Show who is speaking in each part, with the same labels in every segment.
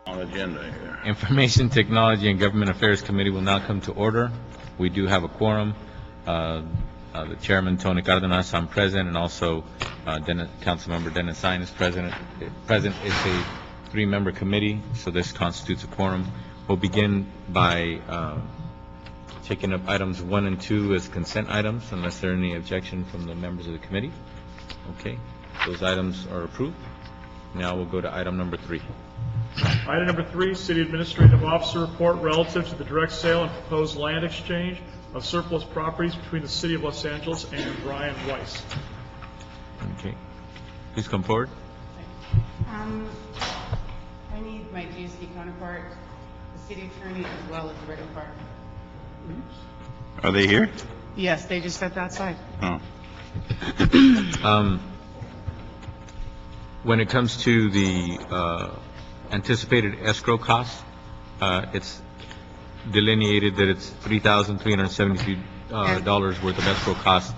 Speaker 1: On agenda here.
Speaker 2: Information Technology and Government Affairs Committee will now come to order. We do have a quorum. The chairman, Tony Cardenas, I'm present, and also Councilmember Dennis Sine is present. Present is a three-member committee, so this constitutes a quorum. We'll begin by taking up items 1 and 2 as consent items, unless there are any objection from the members of the committee. Okay, those items are approved. Now we'll go to item number 3.
Speaker 3: Item number 3, City Administrative Officer Report relative to the direct sale and proposed land exchange of surplus properties between the City of Los Angeles and Brian Weiss.
Speaker 2: Okay, please come forward.
Speaker 4: I need my GSD counterpart, the city attorney, as well as the regular part.
Speaker 1: Are they here?
Speaker 4: Yes, they just stepped outside.
Speaker 1: Oh.
Speaker 2: When it comes to the anticipated escrow costs, it's delineated that it's $3,373 worth of escrow costs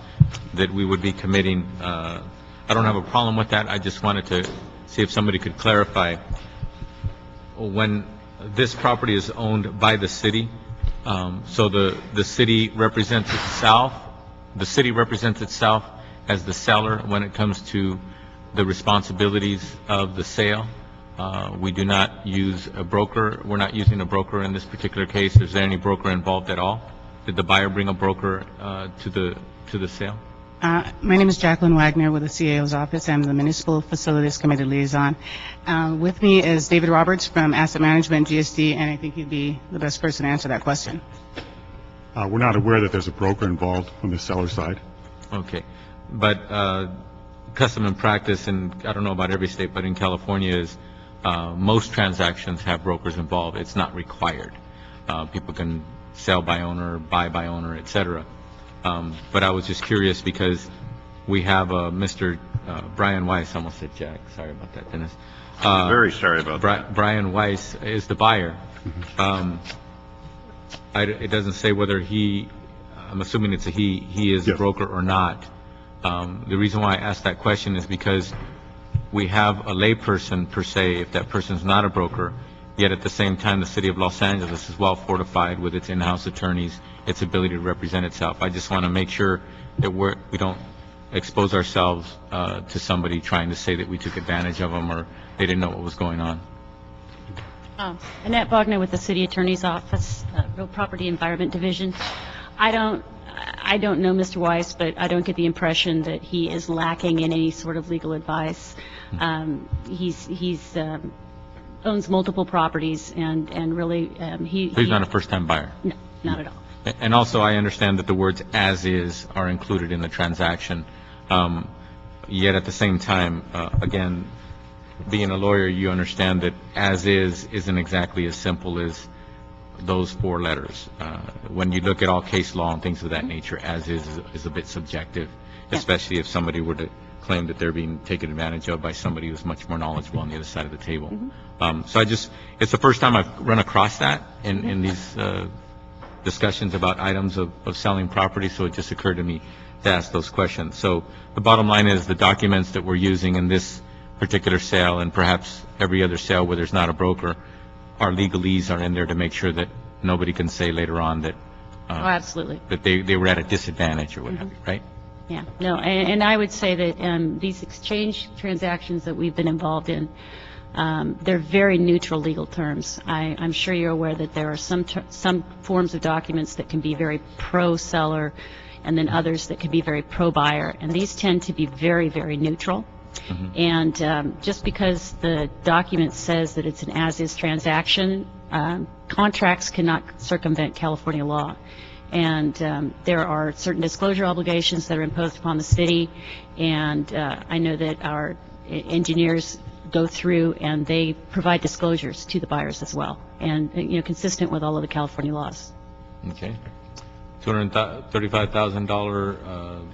Speaker 2: that we would be committing. I don't have a problem with that. I just wanted to see if somebody could clarify. When this property is owned by the city, so the city represents itself. The city represents itself as the seller when it comes to the responsibilities of the sale. We do not use a broker. We're not using a broker in this particular case. Is there any broker involved at all? Did the buyer bring a broker to the sale?
Speaker 4: My name is Jacqueline Wagner with the CAO's office. I'm the Municipal Facilities Committee liaison. With me is David Roberts from Asset Management, GSD, and I think he'd be the best person to answer that question.
Speaker 5: We're not aware that there's a broker involved on the seller side.
Speaker 2: Okay, but custom and practice, and I don't know about every state, but in California is most transactions have brokers involved. It's not required. People can sell by owner, buy by owner, etc. But I was just curious because we have Mr. Brian Weiss. I almost said Jack. Sorry about that, Dennis.
Speaker 1: Very sorry about that.
Speaker 2: Brian Weiss is the buyer. It doesn't say whether he, I'm assuming it's a he is a
Speaker 5: Yes.
Speaker 2: broker or not. The reason why I asked that question is because we have a layperson per se, if that person's not a broker, yet at the same time the City of Los Angeles is well fortified with its in-house attorneys, its ability to represent itself. I just want to make sure that we don't expose ourselves to somebody trying to say that we took advantage of them or they didn't know what was going on.
Speaker 6: Annette Bogner with the City Attorney's Office, Real Property Environment Division. I don't know Mr. Weiss, but I don't get the impression that he is lacking in any sort of legal advice. He's owns multiple properties, and really
Speaker 2: He's not a first-time buyer.
Speaker 6: No, not at all.
Speaker 2: And also, I understand that the words "as is" are included in the transaction. Yet at the same time, again, being a lawyer, you understand that "as is" isn't exactly as simple as those 4 letters. When you look at all case law and things of that nature, "as is a bit subjective, especially if somebody were to claim that they're being taken advantage of by somebody who's much more knowledgeable on the other side of the table. So it's the first time I've run across that in these discussions about items of selling property, so it just occurred to me to ask those questions. So the bottom line is the documents that we're using in this particular sale and perhaps every other sale where there's not a broker, our legalese are in there to make sure that nobody can say later on that
Speaker 6: Absolutely.
Speaker 2: that they were at a disadvantage or what have you, right?
Speaker 6: Yeah, no, and I would say that these exchange transactions that we've been involved in, they're very neutral legal terms. I'm sure you're aware that there are some forms of documents that can be very pro-seller and then others that can be very pro-buyer, and these tend to be very, very neutral. And just because the document says that it's an as-is transaction, contracts cannot circumvent California law. And there are certain disclosure obligations that are imposed upon the city, and I know that our engineers go through and they provide disclosures to the buyers as well, and consistent with all of the California laws.
Speaker 2: Okay. $235,000.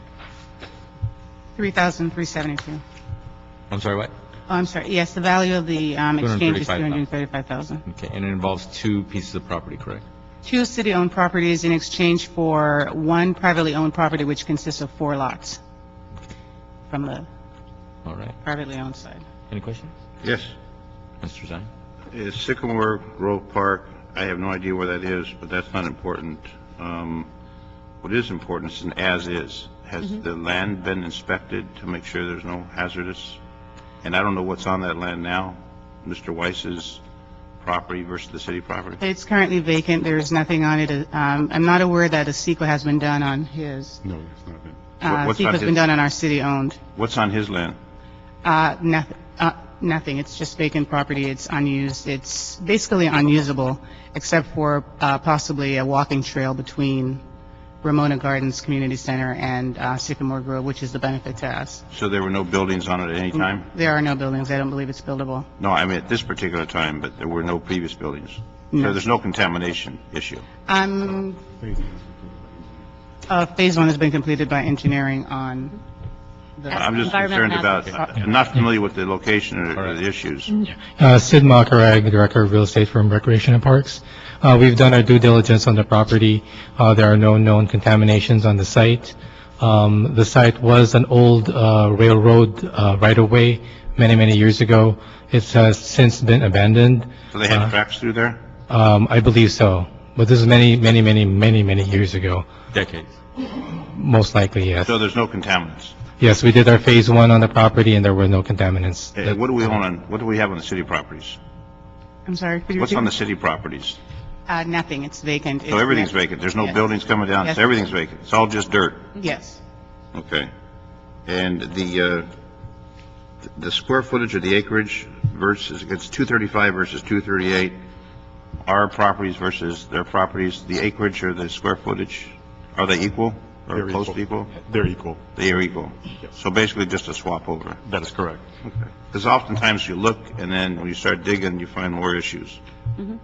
Speaker 4: $3,372.
Speaker 2: I'm sorry, what?
Speaker 4: Oh, I'm sorry. Yes, the value of the exchange is
Speaker 2: $235,000.
Speaker 4: $235,000.
Speaker 2: Okay, and it involves 2 pieces of property, correct?
Speaker 4: 2 city-owned properties in exchange for 1 privately owned property, which consists of 4 lots from the
Speaker 2: All right.
Speaker 4: privately owned side.
Speaker 2: Any questions?
Speaker 1: Yes.
Speaker 2: Mr. Zine?
Speaker 1: Is Sycamore Grove Park, I have no idea where that is, but that's not important. What is important is an as-is. Has the land been inspected to make sure there's no hazardous? And I don't know what's on that land now, Mr. Weiss's property versus the city property?
Speaker 4: It's currently vacant. There's nothing on it. I'm not aware that a CEQA has been done on his.
Speaker 5: No, it's not been.
Speaker 1: What's on
Speaker 4: CEQA's
Speaker 1: his-
Speaker 4: been done on our city-owned.
Speaker 1: What's on his land?
Speaker 4: Nothing. Nothing. It's just vacant property. It's unused. It's basically unusable, except for possibly a walking trail between Ramona Gardens Community Center and Sycamore Grove, which is the benefit to us.
Speaker 1: So there were no buildings on it at any time?
Speaker 4: There are no buildings. I don't believe it's buildable.
Speaker 1: No, I mean at this particular time, but there were no previous buildings.
Speaker 4: No.
Speaker 1: So there's no contamination issue.
Speaker 4: Phase 1 has been completed by engineering on the.
Speaker 1: I'm just
Speaker 6: Environmental
Speaker 1: concerned about,
Speaker 6: hazards.
Speaker 1: I'm not familiar with the location or the issues.
Speaker 7: Sid Makarag, Director of Real Estate from Recreation and Parks. We've done our due diligence on the property. There are no known contaminations on the site. The site was an old railroad right-of-way many years ago. It has since been abandoned.
Speaker 1: So they had tracks through there?
Speaker 7: I believe so, but this is many years ago.
Speaker 2: Decades.
Speaker 7: Most likely, yes.
Speaker 1: So there's no contaminants?
Speaker 7: Yes, we did our phase 1 on the property, and there were no contaminants.
Speaker 1: What do we own on, what do we have on the city properties?
Speaker 4: I'm sorry. Could you
Speaker 1: What's
Speaker 4: repeat?
Speaker 1: on the city properties?
Speaker 4: Nothing. It's vacant.
Speaker 1: So everything's vacant? There's no
Speaker 4: Yes.
Speaker 1: buildings coming down?
Speaker 4: Yes.
Speaker 1: So everything's vacant? It's all just dirt?
Speaker 4: Yes.
Speaker 1: Okay. And the square footage or the acreage versus, it's 235 versus 238, our properties versus their properties, the acreage or the square footage, are they equal or
Speaker 5: They're
Speaker 1: close to equal?
Speaker 5: They're equal.
Speaker 1: They are equal?
Speaker 5: Yes.
Speaker 1: So basically just a swap over?
Speaker 5: That is correct.
Speaker 1: Okay. Because oftentimes you look, and then when you start digging, you find more issues.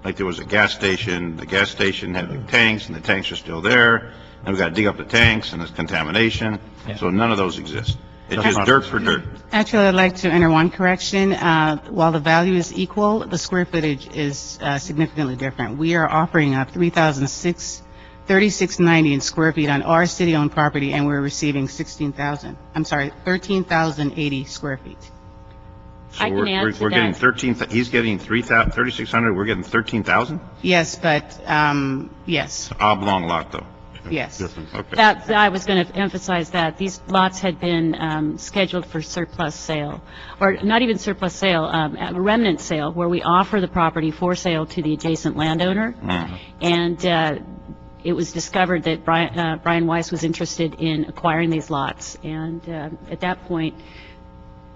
Speaker 1: Like there was a gas station, the gas station had the tanks, and the tanks are still there, and we've got to dig up the tanks, and there's contamination, so none of those exist. It's
Speaker 5: That's
Speaker 1: just
Speaker 5: not-
Speaker 1: dirt for dirt.
Speaker 4: Actually, I'd like to enter one correction. While the value is equal, the square footage is significantly different. We are offering up 3690 in square feet on our city-owned property, and we're receiving 13,080 square feet.
Speaker 1: So
Speaker 6: I can
Speaker 1: we're
Speaker 6: add to
Speaker 1: getting
Speaker 6: that.
Speaker 1: 13, he's getting 3,600, we're getting 13,000?
Speaker 4: Yes, but, yes,
Speaker 1: Oblong lot, though.
Speaker 4: yes.
Speaker 5: Difference.
Speaker 1: Okay.
Speaker 6: That, I was going to emphasize that. These lots had been scheduled for surplus sale, or not even surplus sale, a remnant sale, where we offer the property for sale to the adjacent landowner. And it was discovered that Brian Weiss was interested in acquiring these lots. And at that point,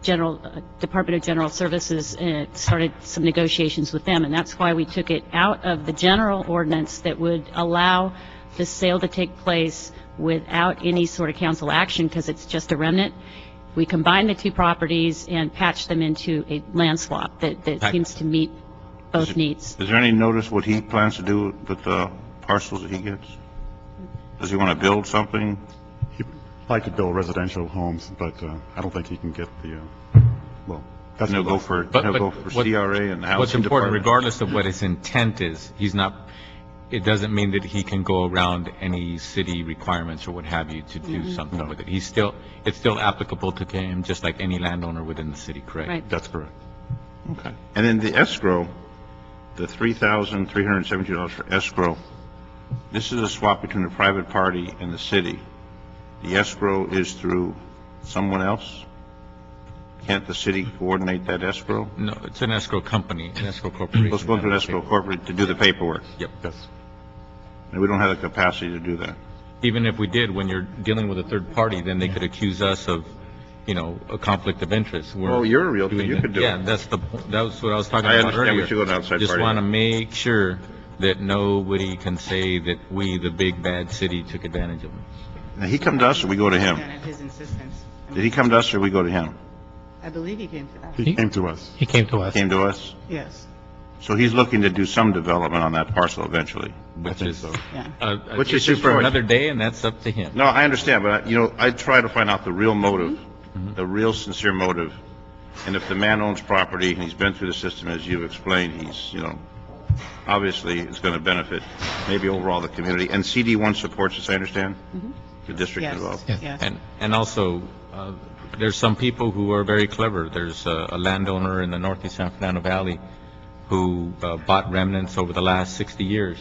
Speaker 6: Department of General Services started some negotiations with them, and that's why we took it out of the general ordinance that would allow the sale to take place without any sort of council action, because it's just a remnant. We combined the two properties and patched them into a land swap that seems to meet both needs.
Speaker 1: Is there any notice what he plans to do with the parcels that he gets? Does he want to build something?
Speaker 5: He'd like to build residential homes, but I don't think he can get the, well, that's.
Speaker 1: He'll go for CRA and the housing
Speaker 2: What's important,
Speaker 1: department?
Speaker 2: regardless of what his intent is, it doesn't mean that he can go around any city requirements or what have you to do something with it. It's still applicable to him, just like any landowner within the city, correct?
Speaker 6: Right.
Speaker 5: That's correct.
Speaker 1: Okay. And then the escrow, the $3,372 for escrow, this is a swap between a private party and the city. The escrow is through someone else? Can't the city coordinate that escrow?
Speaker 2: No, it's an escrow company, an escrow corporation.
Speaker 1: Let's go to an escrow corporate to do the paperwork.
Speaker 2: Yep.
Speaker 5: Yes.
Speaker 1: And we don't have the capacity to do that.
Speaker 2: Even if we did, when you're dealing with a third party, then they could accuse us of, a conflict of interest.
Speaker 1: Oh, you're a realtor, you could do it.
Speaker 2: Yeah, that's what I was talking
Speaker 1: I
Speaker 2: about
Speaker 1: understand
Speaker 2: earlier.
Speaker 1: we should go to an outside
Speaker 2: Just
Speaker 1: party.
Speaker 2: want to make sure that nobody can say that we, the big bad city, took advantage of it.
Speaker 1: Now, he come to us or we go to him?
Speaker 4: At his insistence.
Speaker 1: Did he come to us or we go to him?
Speaker 4: I believe he came to that.
Speaker 5: He came to us.
Speaker 7: He came to us.
Speaker 1: Came to us?
Speaker 4: Yes,
Speaker 1: So he's looking to do some development on that parcel eventually.
Speaker 2: Which
Speaker 5: think
Speaker 2: is
Speaker 5: so.
Speaker 4: yeah.
Speaker 1: Which is
Speaker 2: issue
Speaker 1: his
Speaker 2: for
Speaker 1: choice.
Speaker 2: another day, and that's up to him.
Speaker 1: No, I understand, but, I try to find out the real motive, the real sincere motive. And if the man owns property and he's been through the system, as you've explained, he's, obviously it's going to benefit maybe overall the community. And CD1 supports this, I understand? The district
Speaker 4: Yes,
Speaker 1: involved.
Speaker 4: yes.
Speaker 2: And also, there's some people who are very clever. There's a landowner in the northeast San Fernando Valley who bought remnants over the last 60 years,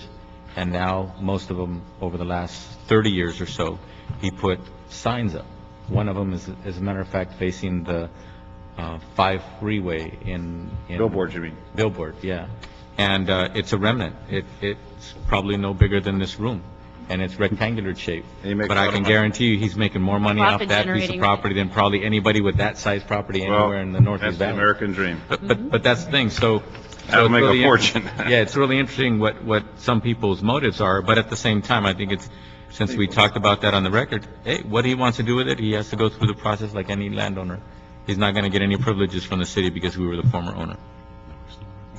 Speaker 2: and now most of them over the last 30 years or so, he put signs up. One of them is, as a matter of fact, facing the 5 freeway in
Speaker 1: Billboards, you mean?
Speaker 2: Billboard, yeah. And it's a remnant. It's probably no bigger than this room, and it's rectangular shape.
Speaker 1: And he makes
Speaker 2: But
Speaker 1: a
Speaker 2: I
Speaker 1: lot
Speaker 2: can
Speaker 1: of money.
Speaker 2: guarantee you he's making more money off
Speaker 6: Profit
Speaker 2: that piece of
Speaker 6: generating,
Speaker 2: property than probably anybody with that size property anywhere in the
Speaker 1: That's
Speaker 2: Northeast
Speaker 1: the
Speaker 2: Valley.
Speaker 1: American dream.
Speaker 2: But that's the thing, so.
Speaker 1: That'll
Speaker 2: it's
Speaker 1: make a
Speaker 2: really
Speaker 1: fortune.
Speaker 2: Yeah, it's really interesting what some people's motives are, but at the same time, I think it's, since we talked about that on the record, hey, what he wants to do with it, he has to go through the process like any landowner. He's not going to get any privileges from the city because we were the former owner.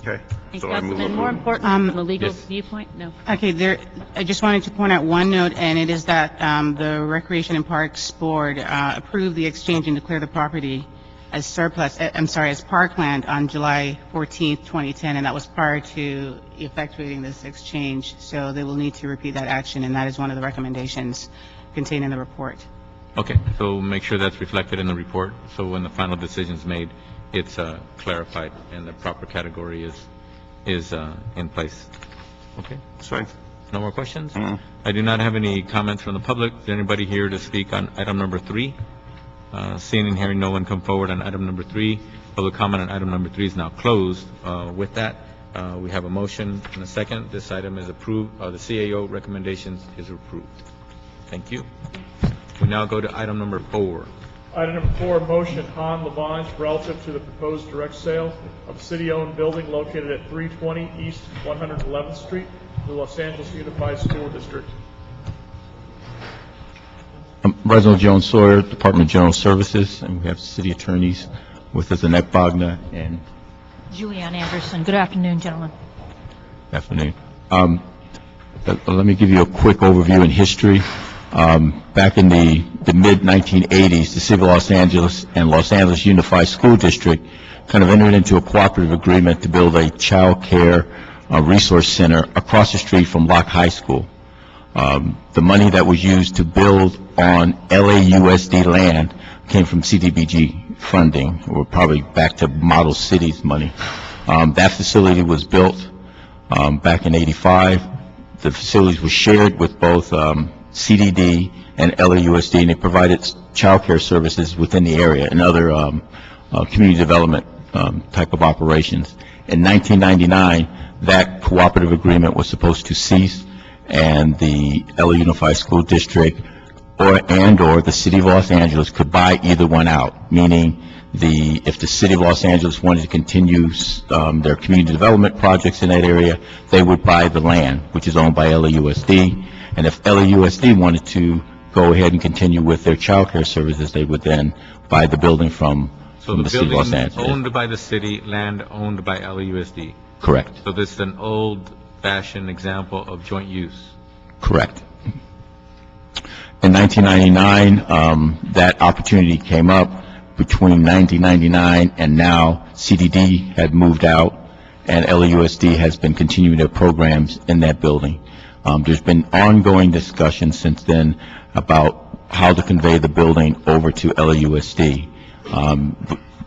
Speaker 1: Okay.
Speaker 6: And
Speaker 1: So I move
Speaker 6: Councilman, more
Speaker 1: approval.
Speaker 6: important from a legal
Speaker 2: yes.
Speaker 6: viewpoint? No.
Speaker 4: Okay, I just wanted to point out one note, and it is that the Recreation and Parks Board approved the exchange and declared the property as surplus, as parkland on July 14th, 2010, and that was prior to effectuating this exchange. So they will need to repeat that action, and that is one of the recommendations contained in the report.
Speaker 2: Okay, so make sure that's reflected in the report, so when the final decision's made, it's clarified and the proper category is in place. Okay,
Speaker 1: That's fine.
Speaker 2: no more questions?
Speaker 1: Mm.
Speaker 2: I do not have any comments from the public. Is there anybody here to speak on item number 3? Seeing and hearing no one come forward on item number 3, public comment on item number 3 is now closed. With that, we have a motion and a second. This item is approved, the CAO recommendations is approved. Thank you. We now go to item number 4.
Speaker 3: Item number 4, motion Han Lavange relative to the proposed direct sale of a city-owned building located at 320 East 111th Street, the Los Angeles Unified School District.
Speaker 8: Reginald Jones Sawyer, Department of General Services, and we have city attorneys with us, Annette Bogna and
Speaker 9: Julianne Anderson. Good afternoon, gentlemen.
Speaker 8: afternoon. Let me give you a quick overview in history. Back in the mid-1980s, the City of Los Angeles and Los Angeles Unified School District kind of entered into a cooperative agreement to build a child care resource center across the street from Locke High School. The money that was used to build on LAUSD land came from CDBG funding, or probably back to Model Cities money. That facility was built back in '85. The facilities were shared with both CDD and LAUSD, and they provided child care services within the area and other community development type of operations. In 1999, that cooperative agreement was supposed to cease, and the LA Unified School District or the City of Los Angeles could buy either one out, meaning if the City of Los Angeles wanted to continue their community development projects in that area, they would buy the land, which is owned by LAUSD, and if LAUSD wanted to go ahead and continue with their child care services, they would then buy the building from the City of Los
Speaker 2: building
Speaker 8: Angeles.
Speaker 2: owned by the city, land owned by LAUSD.
Speaker 8: Correct.
Speaker 2: So this is an old-fashioned example of joint use.
Speaker 8: Correct. In 1999, that opportunity came up. Between 1999 and now, CDD had moved out, and LAUSD has been continuing their programs in that building. There's been ongoing discussion since then about how to convey the building over to LAUSD.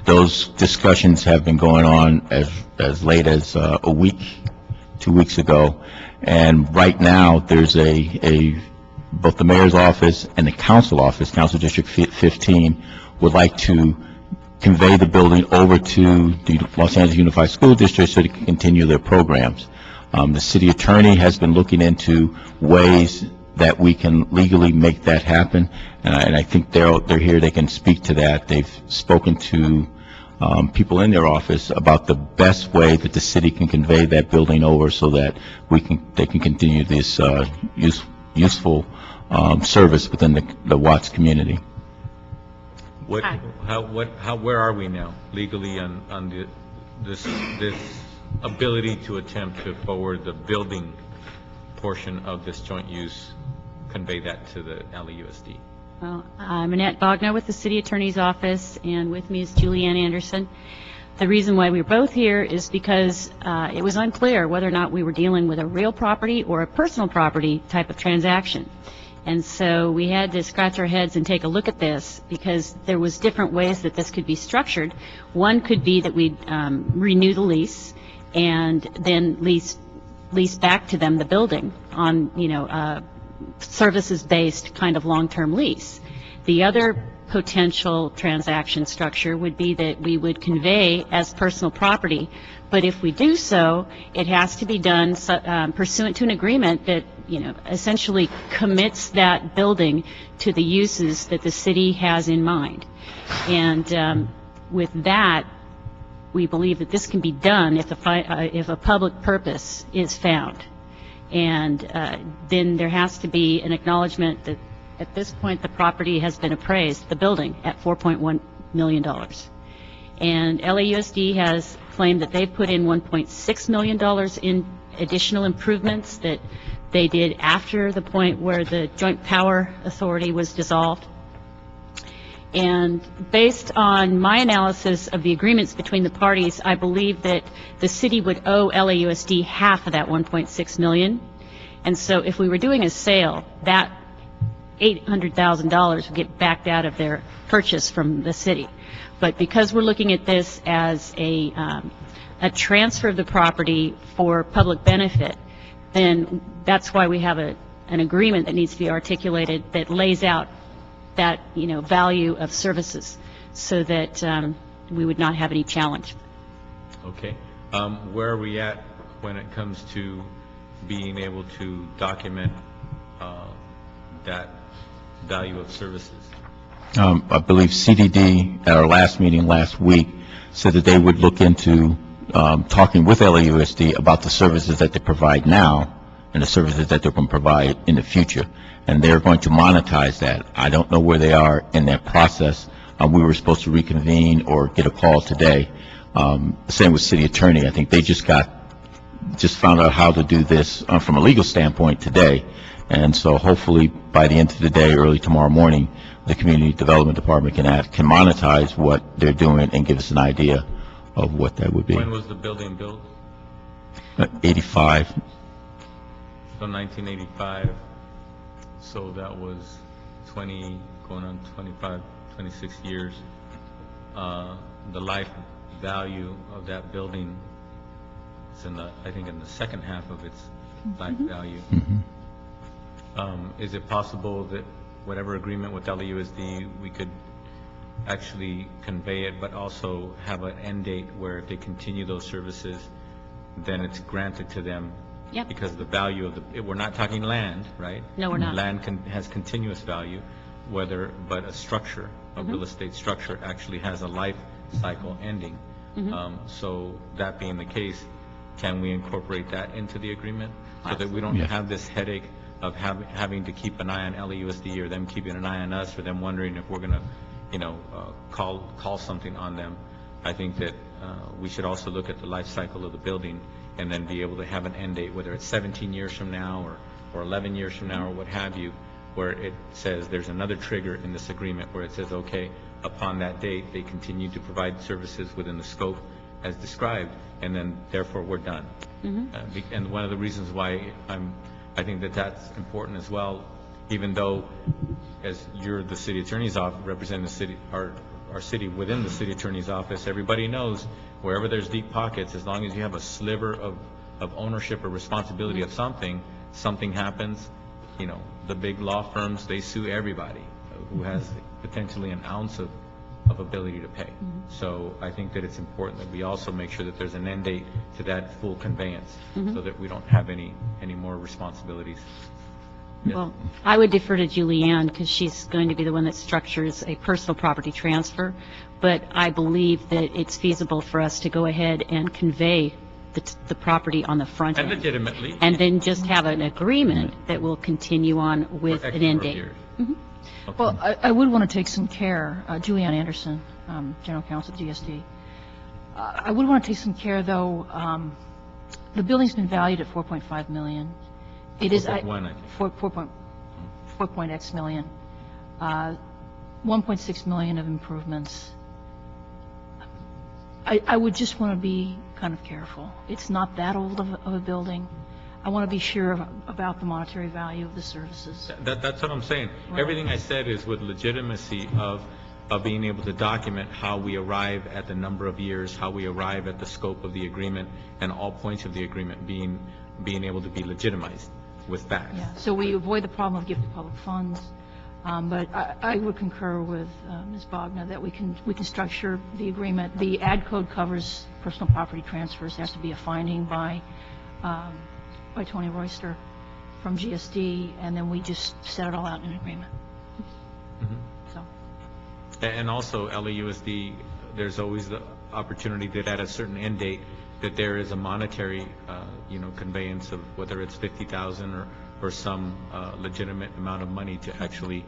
Speaker 8: Those discussions have been going on as late as a week, 2 weeks ago, and right now there's both the mayor's office and the council office, Council District 15, would like to convey the building over to the Los Angeles Unified School District so they can continue their programs. The city attorney has been looking into ways that we can legally make that happen, and I think they're here, they can speak to that. They've spoken to people in their office about the best way that the city can convey that building over so that they can continue this useful service within the Watts community.
Speaker 2: Where are we now legally on this ability to attempt to forward the building portion of this joint use, convey that to the LAUSD?
Speaker 6: Well, I'm Annette Bogna with the City Attorney's Office, and with me is Julianne Anderson. The reason why we're both here is because it was unclear whether or not we were dealing with a real property or a personal property type of transaction. And so we had to scratch our heads and take a look at this because there was different ways that this could be structured. One could be that we'd renew the lease, and then lease back to them the building on, services-based kind of long-term lease. The other potential transaction structure would be that we would convey as personal property, but if we do so, it has to be done pursuant to an agreement that, essentially commits that building to the uses that the city has in mind. And with that, we believe that this can be done if a public purpose is found. And then there has to be an acknowledgement that at this point the property has been appraised, the building, at $4.1 million. And LAUSD has claimed that they've put in $1.6 million in additional improvements that they did after the point where the Joint Power Authority was dissolved. And based on my analysis of the agreements between the parties, I believe that the city would owe LAUSD half of that $1.6 million. And so if we were doing a sale, that $800,000 would get backed out of their purchase from the city. But because we're looking at this as a transfer of the property for public benefit, then that's why we have an agreement that needs to be articulated that lays out that, value of services so that we would not have any challenge.
Speaker 2: Okay. Where are we at when it comes to being able to document that value of services?
Speaker 8: I believe CDD at our last meeting last week said that they would look into talking with LAUSD about the services that they provide now and the services that they're going to provide in the future. And they're going to monetize that. I don't know where they are in that process. We were supposed to reconvene or get a call today. Same with city attorney. I think they just found out how to do this from a legal standpoint today. And so hopefully by the end of the day, early tomorrow morning, the community development department can monetize what they're doing and give us an idea of what that would be.
Speaker 2: When was the building built?
Speaker 8: 85.
Speaker 2: So 1985. So that was 20, going on 25, 26 years. The life value of that building is I think in the second half of its life value. Is it possible that whatever agreement with LAUSD, we could actually convey it, but also have an end date where if they continue those services, then it's granted to them?
Speaker 6: Yep.
Speaker 2: Because the value of we're not talking land, right?
Speaker 6: No, we're not.
Speaker 2: Land has continuous value, but a structure, a real estate structure, actually has a life cycle ending. So that being the case, can we incorporate that into the agreement so that we don't have this headache of having to keep an eye on LAUSD or them keeping an eye on us or them wondering if we're going to, call something on them? I think that we should also look at the life cycle of the building and then be able to have an end date, whether it's 17 years from now or 11 years from now or what have you, where it says there's another trigger in this agreement where it says, okay, upon that date, they continue to provide services within the scope as described, and then therefore we're done. And one of the reasons why I think that that's important as well, even though as you're the city attorney's office, representing the city, our city within the city attorney's office, everybody knows wherever there's deep pockets, as long as you have a sliver of ownership or responsibility of something happens, the big law firms, they sue everybody who has potentially an ounce of ability to pay. So I think that it's important that we also make sure that there's an end date to that full conveyance so that we don't have any more responsibilities. Yes.
Speaker 6: Well, I would defer to Julianne because she's going to be the one that structures a personal property transfer, but I believe that it's feasible for us to go ahead and convey the property on the front
Speaker 2: And
Speaker 6: end.
Speaker 2: legitimately.
Speaker 6: And then just have an agreement that will continue on with an end date.
Speaker 2: Okay.
Speaker 9: Well, I would want to take some care, Julianne Anderson, General Counsel at GSD. I would want to take some care, though. The building's been valued at $4.5 million. It is 4.x million. 1.6 million of improvements. I would just want to be kind of careful. It's not that old of a building. I want to be sure about the monetary value of the services.
Speaker 2: That's what I'm saying.
Speaker 9: Right.
Speaker 2: Everything I said is with legitimacy of of being able to document how we arrive at the number of years, how we arrive at the scope of the agreement, and all points of the agreement being able to be legitimized with facts.
Speaker 9: Yeah, so we avoid the problem of gifted public funds. But I would concur with Ms. Bogner that we can structure the agreement. The ad code covers personal property transfers. There has to be a finding by Tony Royster from GSD, and then we just set it all out in an agreement. So.
Speaker 2: And also, LAUSD, there's always the opportunity that at a certain end date, that there is a monetary, conveyance of whether it's $50,000 or some legitimate amount of money to actually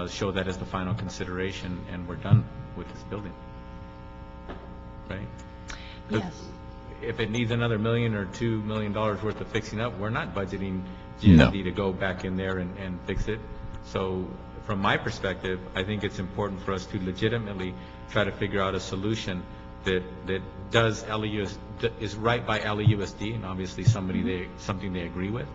Speaker 2: show that as the final consideration, and we're done with this building. Right?
Speaker 9: Yes.
Speaker 2: If it needs another $1 million or $2 million worth of fixing up, we're not budgeting GSD to go back in there and fix it. So from my perspective, I think it's important for us to legitimately try to figure out a solution that does is right by LAUSD, and obviously something they agree with.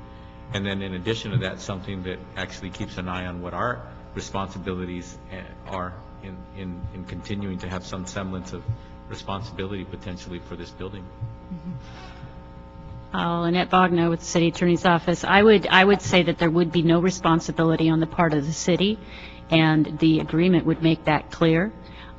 Speaker 2: And then in addition to that, something that actually keeps an eye on what our responsibilities are in continuing to have some semblance of responsibility potentially for this building.
Speaker 6: Lynette Bogno with the City Attorney's Office. I would say that there would be no responsibility on the part of the city, and the agreement would make that clear.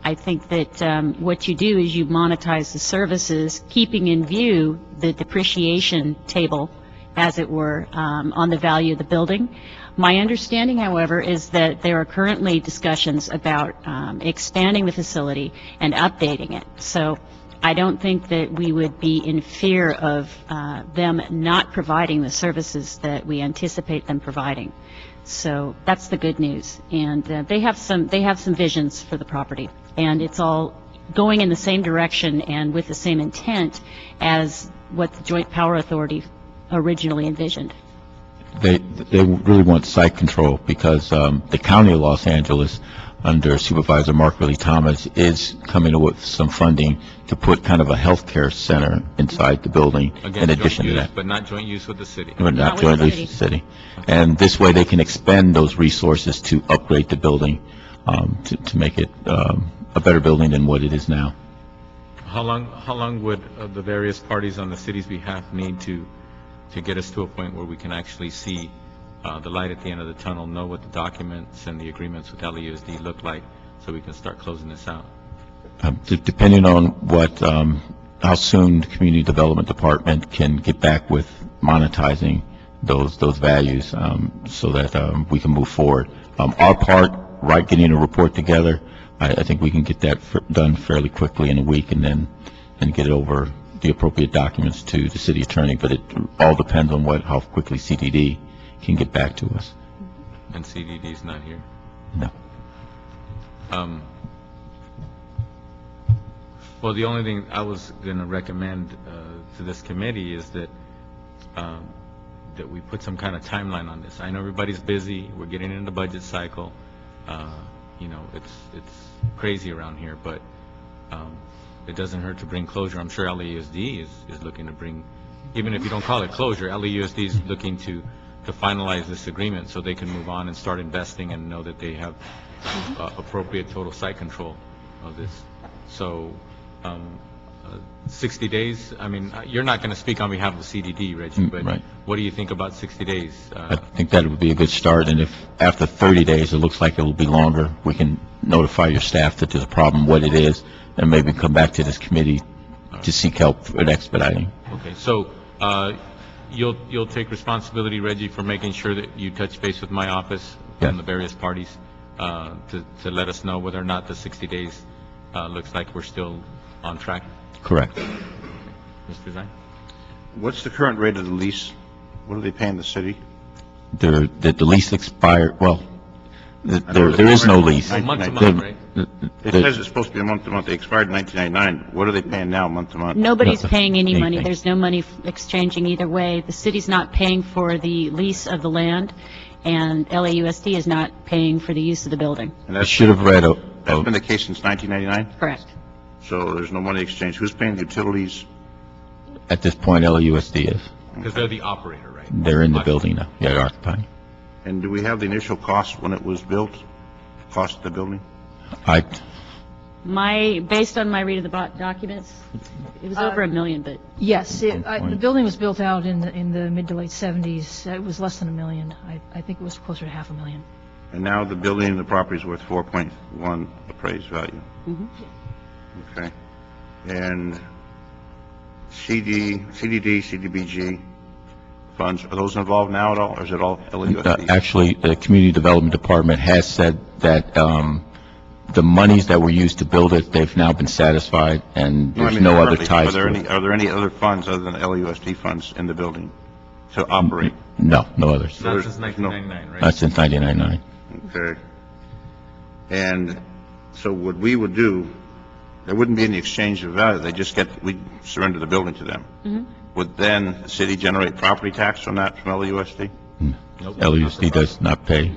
Speaker 6: I think that what you do is you monetize the services, keeping in view the depreciation table, as it were, on the value of the building. My understanding, however, is that there are currently discussions about expanding the facility and updating it. So I don't think that we would be in fear of them not providing the services that we anticipate them providing. So that's the good news. And they have some visions for the property, and it's all going in the same direction and with the same intent as what the Joint Power Authority originally envisioned.
Speaker 8: They really want site control because the County of Los Angeles, under Supervisor Mark Riley Thomas, is coming up with some funding to put kind of a healthcare center inside the building.
Speaker 2: Again,
Speaker 8: in addition to that.
Speaker 2: But not joint use with the city.
Speaker 8: But not joint use with the city. And this way they can expend those resources to upgrade the building to make it a better building than what it is now.
Speaker 2: How long would the various parties on the city's behalf need to get us to a point where we can actually see the light at the end of the tunnel, know what the documents and the agreements with LAUSD look like, so we can start closing this out?
Speaker 8: Depending on how soon the Community Development Department can get back with monetizing those values, so that we can move forward. Our part, right, getting a report together, I think we can get that done fairly quickly in a week, and get it over the appropriate documents to the city attorney. But it all depends on how quickly CDD can get back to us.
Speaker 2: And CDD is not here.
Speaker 8: No.
Speaker 2: Well, the only thing I was going to recommend to this committee is that we put some kind of timeline on this. I know everybody's busy. We're getting into the budget cycle. It's crazy around here, but it doesn't hurt to bring closure. I'm sure LAUSD is looking to bring, even if you don't call it closure, LAUSD is looking to finalize this agreement so they can move on and start investing and know that they have appropriate total site control of this. So 60 days, I mean, you're not going to speak on behalf of CDD, Reggie, but
Speaker 8: right.
Speaker 2: What do you think about 60 days?
Speaker 8: I think that would be a good start, and if after 30 days it looks like it will be longer, we can notify your staff that there's a problem, what it is, and maybe come back to this committee to seek help in expediting.
Speaker 2: Okay, so you'll take responsibility, Reggie, for making sure that you touch base with my office and the various parties to let us know whether or not the 60 days looks like we're still on track.
Speaker 8: Correct.
Speaker 2: Mr. Zine?
Speaker 1: What's the current rate of the lease? What are they paying the city?
Speaker 8: The lease expired, well, there is no lease.
Speaker 2: Month to month, right?
Speaker 1: It says it's supposed to be a month to month. They expired in 1999. What are they paying now, month to month?
Speaker 6: Nobody's paying any money.
Speaker 8: Anything.
Speaker 6: There's no money exchanging either way. The city's not paying for the lease of the land, and LAUSD is not paying for the use of the building.
Speaker 1: And
Speaker 8: I should have read
Speaker 1: that's been the case since 1999?
Speaker 6: Correct.
Speaker 1: So there's no money exchange. Who's paying the utilities?
Speaker 8: at this point, LAUSD is.
Speaker 2: Because they're the operator, right?
Speaker 8: They're in the building now. Yeah, they're occupying.
Speaker 1: And do we have the initial cost when it was built? Cost of the building?
Speaker 6: Based on my reading of the documents, it was over $1 million, but
Speaker 9: Yes, the building was built out in the mid to late 70s. It was less than $1 million. I think it was closer to $500,000.
Speaker 1: And now the building and the property is worth 4.1 appraised value. Okay. And CDD, CDBG funds, are those involved now at all, or is it all LAUSD?
Speaker 8: Actually, the Community Development Department has said that the monies that were used to build it, they've now been satisfied, and there's no other ties to it.
Speaker 1: Are there any other funds other than LAUSD funds in the building to operate?
Speaker 8: No, no others.
Speaker 2: Not since 1999, right?
Speaker 8: Not since 1999.
Speaker 1: Okay. And so what we would do, there wouldn't be any exchange of value. We surrender the building to them. Would then the city generate property tax from that, from LAUSD?
Speaker 2: Nope.
Speaker 8: LAUSD does not pay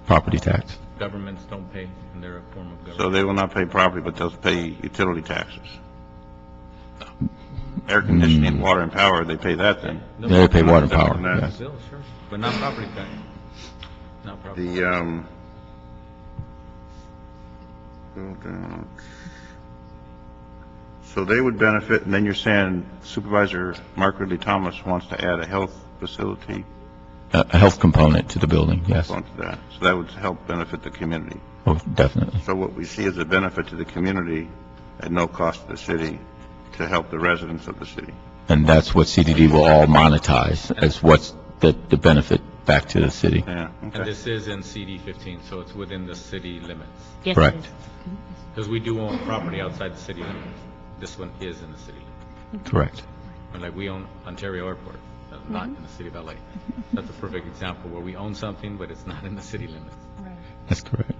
Speaker 8: property tax.
Speaker 2: Governments don't pay, and they're a form of government.
Speaker 1: So they will not pay property, but they'll pay utility taxes. Air conditioning, water and power, they pay that then?
Speaker 8: They pay water and power,
Speaker 1: That.
Speaker 8: yes.
Speaker 2: Still, sure, but not property tax. Not property.
Speaker 1: So they would benefit, and then you're saying Supervisor Mark Ridley Thomas wants to add a health facility
Speaker 8: A health component to the building, yes.
Speaker 1: onto that. So that would help benefit the community.
Speaker 8: Oh, definitely.
Speaker 1: So what we see is a benefit to the community at no cost to the city to help the residents of the city.
Speaker 8: And that's what CDD will all monetize, as what's the benefit back to the city.
Speaker 1: Yeah,
Speaker 2: And
Speaker 1: okay.
Speaker 2: this is in CD 15, so it's within the city limits.
Speaker 6: yes, it
Speaker 8: Correct.
Speaker 6: is.
Speaker 2: Because we do own property outside the city limits. This one is in the city limits.
Speaker 8: Correct.
Speaker 2: And like we own Ontario Airport, not in the city of LA. That's a perfect example where we own something, but it's not in the city limits.
Speaker 8: That's correct.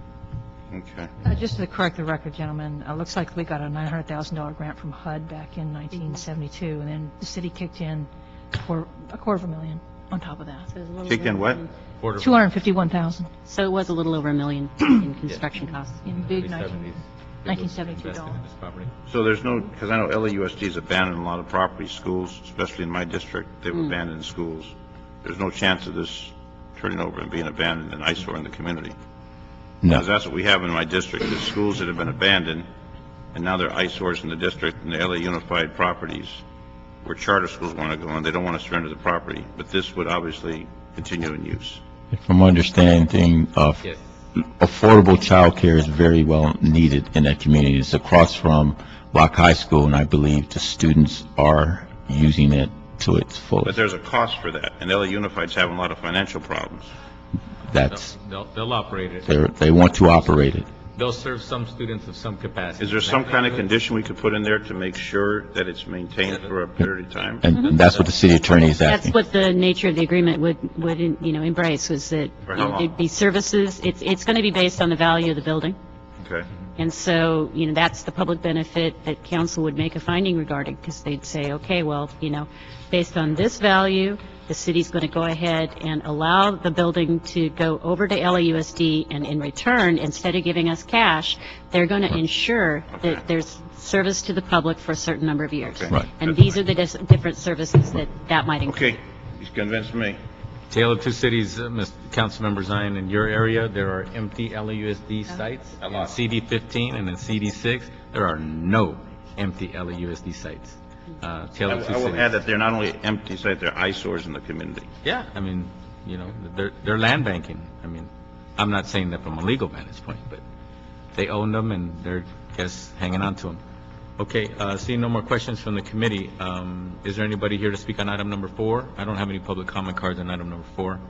Speaker 1: Okay.
Speaker 9: Just to correct the record, gentlemen, it looks like we got a $900,000 grant from HUD back in 1972, and then the city kicked in for $250,000 on top of that.
Speaker 6: So it was a little
Speaker 1: Kick in
Speaker 6: over-
Speaker 1: what?
Speaker 9: $251,000
Speaker 6: So it was a little over $1 million in construction costs.
Speaker 9: in big
Speaker 2: Early
Speaker 9: 19.
Speaker 2: 70s.
Speaker 9: 1972
Speaker 2: Invested in this property.
Speaker 1: So there's no, because I know LAUSD has abandoned a lot of property, schools, especially in my district, they've abandoned schools. There's no chance of this turning over and being abandoned and eyesore in the community.
Speaker 8: No.
Speaker 1: Because that's what we have in my district, is schools that have been abandoned, and now they're eyesores in the district, and the LA Unified properties where charter schools want to go, and they don't want to surrender the property, but this would obviously continue in use.
Speaker 8: From my understanding,
Speaker 2: Yes.
Speaker 8: affordable childcare is very well needed in that community. It's across from Locke High School, and I believe the students are using it to its
Speaker 1: But
Speaker 8: fullest.
Speaker 1: there's a cost for that, and LA Unified's having a lot of financial problems.
Speaker 8: That's,
Speaker 2: They'll operate it.
Speaker 8: they want to operate it.
Speaker 2: They'll serve some students of some capacity.
Speaker 1: Is there some kind of condition we could put in there to make sure that it's maintained for a period of time?
Speaker 8: And that's what the city attorney is
Speaker 6: That's
Speaker 8: asking.
Speaker 6: what the nature of the agreement would embrace, was that
Speaker 1: For how long?
Speaker 6: there'd be services. It's going to be based on the value of the building.
Speaker 1: Okay.
Speaker 6: And so, that's the public benefit that council would make a finding regarding, because they'd say, okay, well, based on this value, the city's going to go ahead and allow the building to go over to LAUSD, and in return, instead of giving us cash, they're going to ensure that there's service to the public for a certain number of years.
Speaker 1: Okay.
Speaker 8: Right.
Speaker 6: And these are the different services that might include.
Speaker 1: Okay, he's convinced me.
Speaker 2: Tale of two cities, Councilmember Zion, in your area, there are empty LAUSD sites.
Speaker 1: A lot.
Speaker 2: In CD 15 and in CD 6, there are no empty LAUSD sites. Tale of two
Speaker 1: I will
Speaker 2: cities.
Speaker 1: add that they're not only empty sites, they're eyesores in the community.
Speaker 2: Yeah, I mean, they're land banking. I mean, I'm not saying that from a legal vantage point, but they own them and they're just hanging on to them. Okay, seeing no more questions from the committee, is there anybody here to speak on item number 4? I don't have any public comment cards on item number 4.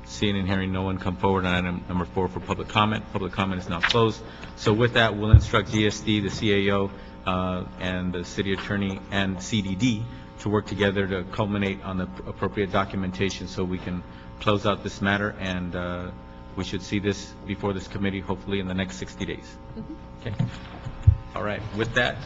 Speaker 2: Seeing and hearing no one come forward on item number 4 for public comment. Public comment is now closed. So with that, we'll instruct GSD, the CAO, and the city attorney and CDD to work together to culminate on the appropriate documentation so we can close out this matter, and we should see this before this committee hopefully in the next 60 days. Okay. All right. With that,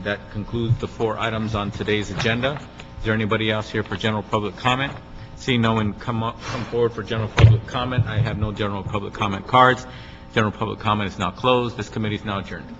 Speaker 2: that concludes the 4 items on today's agenda. Is there anybody else here for general public comment? Seeing no one come forward for general public comment, I have no general public comment cards. General public comment is now closed. This committee is now adjourned.